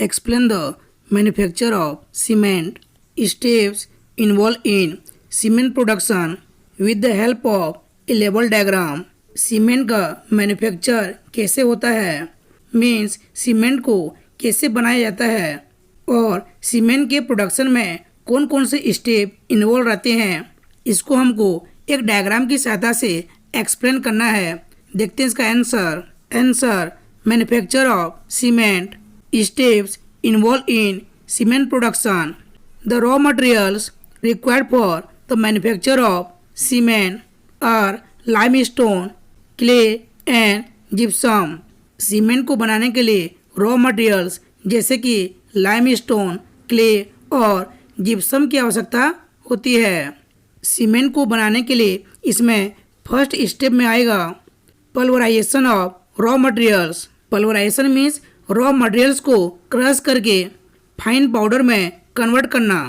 Explain the manufacture of cement, steps involved in cement production with the help of a level diagram. Cement का manufacture कैसे होता है, means cement को कैसे बनाया जाता है और सीमेंट के प्रोडक्शन में कौन कौन से स्टेप इन्वॉल्व रहते हैं, इसको हमको एक डायग्राम की सहायता से एक्सप्लेन करना है। देखते हैं इसका answer manufacture of cement, steps involve in cement production. The raw materials required for the manufacture of cement are limestone, clay and gypsum. Cement को बनाने के लिए रॉ मटेरियल्स जैसे कि लाइमस्टोन, क्ले और जिप्सम की आवश्यकता होती है। सीमेंट को बनाने के लिए इसमें फर्स्ट स्टेप में आएगा pulverisation of raw materials. Pulverisation means raw materials को क्रश करके फाइन पाउडर में कन्वर्ट करना।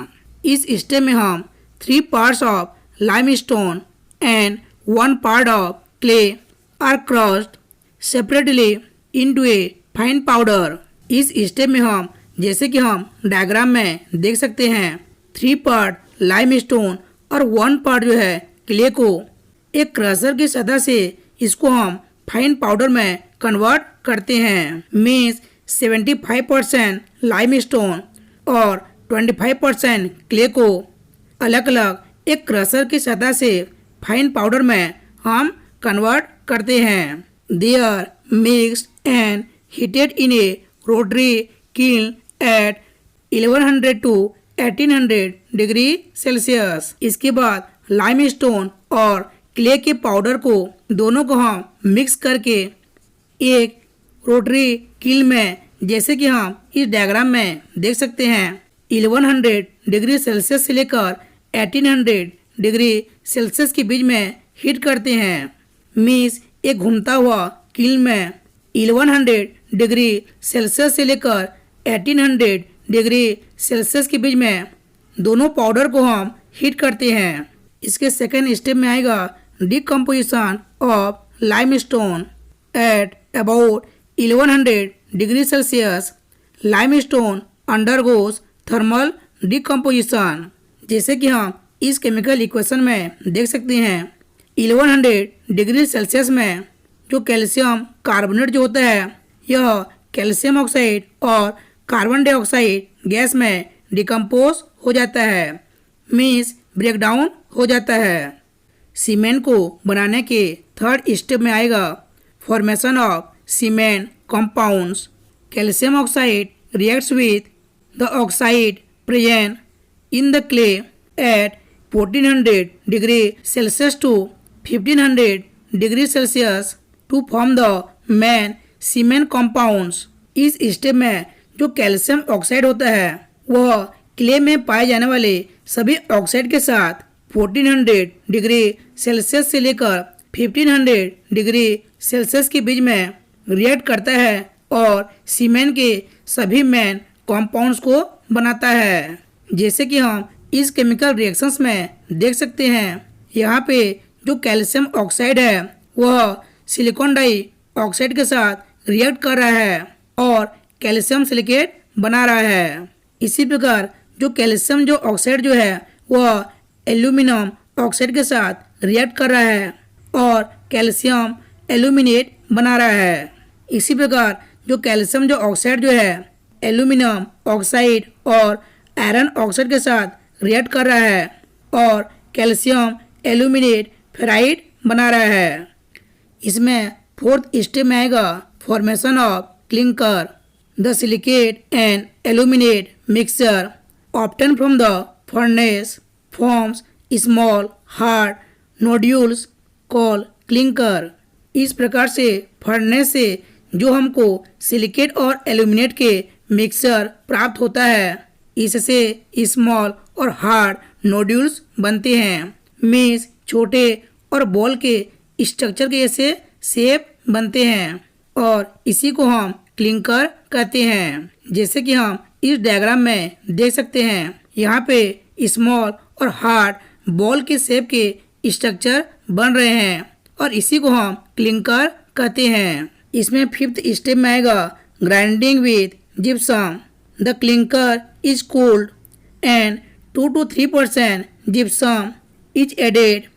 इस स्टेप में हम 3 parts of limestone and 1 part of clay are crushed separately into a fine powder. इस स्टेप में हम जैसे कि हम डायग्राम में देख सकते हैं 3 पार्ट लाइमस्टोन और 1 पार्ट जो है क्ले को एक क्रशर की सहायता से इसको हम फाइन पाउडर में कन्वर्ट करते हैं। मीन्स 75% लाइमस्टोन और 25% क्ले को अलग अलग एक क्रशर की सहायता से फाइन पाउडर में हम कन्वर्ट करते हैं। They are mixed and heated in a rotary kiln at 1100 to 1800 degree Celsius. इसके बाद लाइमस्टोन और क्ले के पाउडर को दोनों को हम मिक्स करके एक रोटरी किल में जैसे कि हम इस डायग्राम में देख सकते हैं 1100 डिग्री सेल्सियस से लेकर 1800 डिग्री सेल्सियस के बीच में हीट करते हैं। मीन्स एक घूमता हुआ किल में 1100 डिग्री सेल्सियस से लेकर 1800 डिग्री सेल्सियस के बीच में दोनों पाउडर को हम हीट करते हैं। इसके सेकेंड स्टेप में आएगा decomposition of limestone at about 1100 degree Celsius. Limestone undergoes thermal decomposition. जैसे कि हम इस केमिकल इक्वेशन में देख सकते हैं 1100 डिग्री सेल्सियस में जो कैल्शियम कार्बोनेट जो होता है यह कैल्शियम ऑक्साइड और कार्बन डाइऑक्साइड गैस में डिकम्पोज हो जाता है, मीन्स ब्रेकडाउन हो जाता है। सीमेंट को बनाने के थर्ड स्टेप में आएगा formation of cement compounds. Calcium oxide reacts with the oxide present in the clay at 1400 degree Celsius to 1500 degree Celsius to form the main cement compounds. इस step में जो कैल्शियम ऑक्साइड होता है वह clay में पाए जाने वाले सभी ऑक्साइड के साथ 1400 डिग्री सेल्सियस से लेकर 1500 डिग्री सेल्सियस के बीच में रिएक्ट करता है और सीमेंट के सभी मेन कंपाउंड्स को बनाता है। जैसे कि हम इस केमिकल रिएक्शंस में देख सकते हैं यहाँ पे जो कैल्शियम ऑक्साइड है वह सिलिकॉन डाइऑक्साइड के साथ रिएक्ट कर रहा है और कैल्शियम सिलिकेट बना रहा है। इसी प्रकार जो कैल्शियम जो ऑक्साइड जो है वह एल्यूमिनियम ऑक्साइड के साथ रिएक्ट कर रहा है और कैल्शियम एल्यूमिनेट बना रहा है। इसी प्रकार जो कैल्शियम जो ऑक्साइड जो है एल्यूमिनियम ऑक्साइड और आयरन ऑक्साइड के साथ रिएक्ट कर रहा है और कैल्शियम एल्यूमिनेट फेराइड बना रहा है। इसमें फोर्थ स्टेप में आएगा formation of clinker. The silicate and aluminate mixture obtain from the furnace forms small hard nodules call clinker. इस प्रकार से फर्नेस से जो हमको सिलिकेट और एल्यूमिनेट के मिक्सचर प्राप्त होता है इससे स्मॉल और हार्ड नोड्यूल्स बनते हैं, मीन्स छोटे और बॉल के स्ट्रक्चर के जैसे शेप बनते हैं और इसी को हम क्लिंकर कहते हैं। जैसे कि हम इस डायग्राम में देख सकते हैं यहाँ पे स्मॉल और हार्ड बॉल के शेप के स्ट्रक्चर बन रहे हैं और इसी को हम क्लिंकर कहते हैं। इसमें फिफ्थ स्टेप में आएगा grinding with gypsum. the clinker is cooled and 2 to 3% gypsum is added.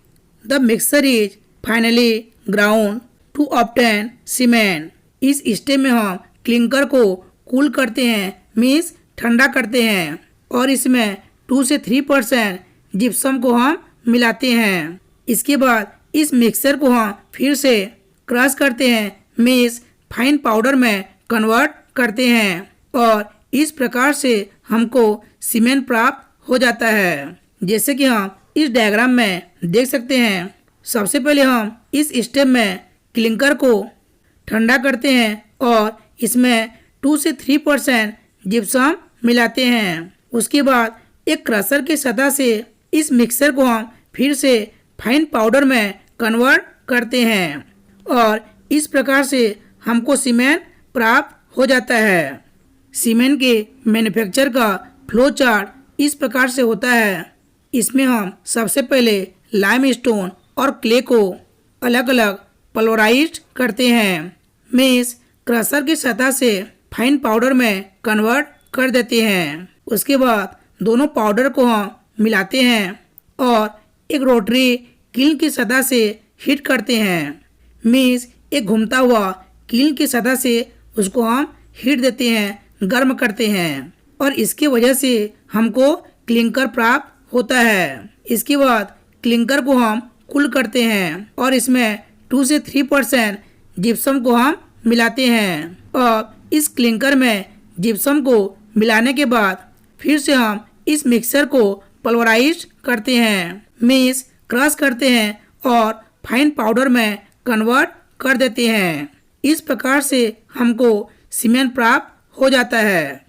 The mixture is finally ground to obtain cement. इस स्टेप में हम क्लिंकर को कूल करते हैं, मीन्स ठंडा करते हैं, और इसमें 2 से 3% जिप्सम को हम मिलाते हैं। इसके बाद इस मिक्सचर को हम फिर से क्रश करते हैं, मीन्स फाइन पाउडर में कन्वर्ट करते हैं, और इस प्रकार से हमको सीमेंट प्राप्त हो जाता है। जैसे कि हम इस डायग्राम में देख सकते हैं, सबसे पहले हम इस स्टेप में क्लिंकर को ठंडा करते हैं और इसमें 2 से 3% जिप्सम मिलाते हैं। उसके बाद एक क्रशर की सतह से इस मिक्सचर को हम फिर से फाइन पाउडर में कन्वर्ट करते हैं, और इस प्रकार से हमको सीमेंट प्राप्त हो जाता है। सीमेंट के मैन्युफैक्चर का फ्लो चार्ट इस प्रकार से होता है। इसमें हम सबसे पहले लाइमस्टोन और क्ले को अलग अलग पल्वराइज करते हैं, मीन्स क्रशर की सतह से फाइन पाउडर में कन्वर्ट कर देते हैं। उसके बाद दोनों पाउडर को हम मिलाते हैं और एक रोटरी कील की सतह से हीट करते हैं, मीन्स एक घूमता हुआ कील की सतह से उसको हम हीट देते हैं, गर्म करते हैं, और इसकी वजह से हमको क्लिंकर प्राप्त होता है। इसके बाद क्लिंकर को हम कूल करते हैं और इसमें 2 से 3% जिप्सम को हम मिलाते हैं, और इस क्लिंकर में जिप्सम को मिलाने के बाद फिर से हम इस मिक्सचर को पल्वराइज करते हैं, मीन्स क्रश करते हैं और फाइन पाउडर में कन्वर्ट कर देते हैं। इस प्रकार से हमको सीमेंट प्राप्त हो जाता है।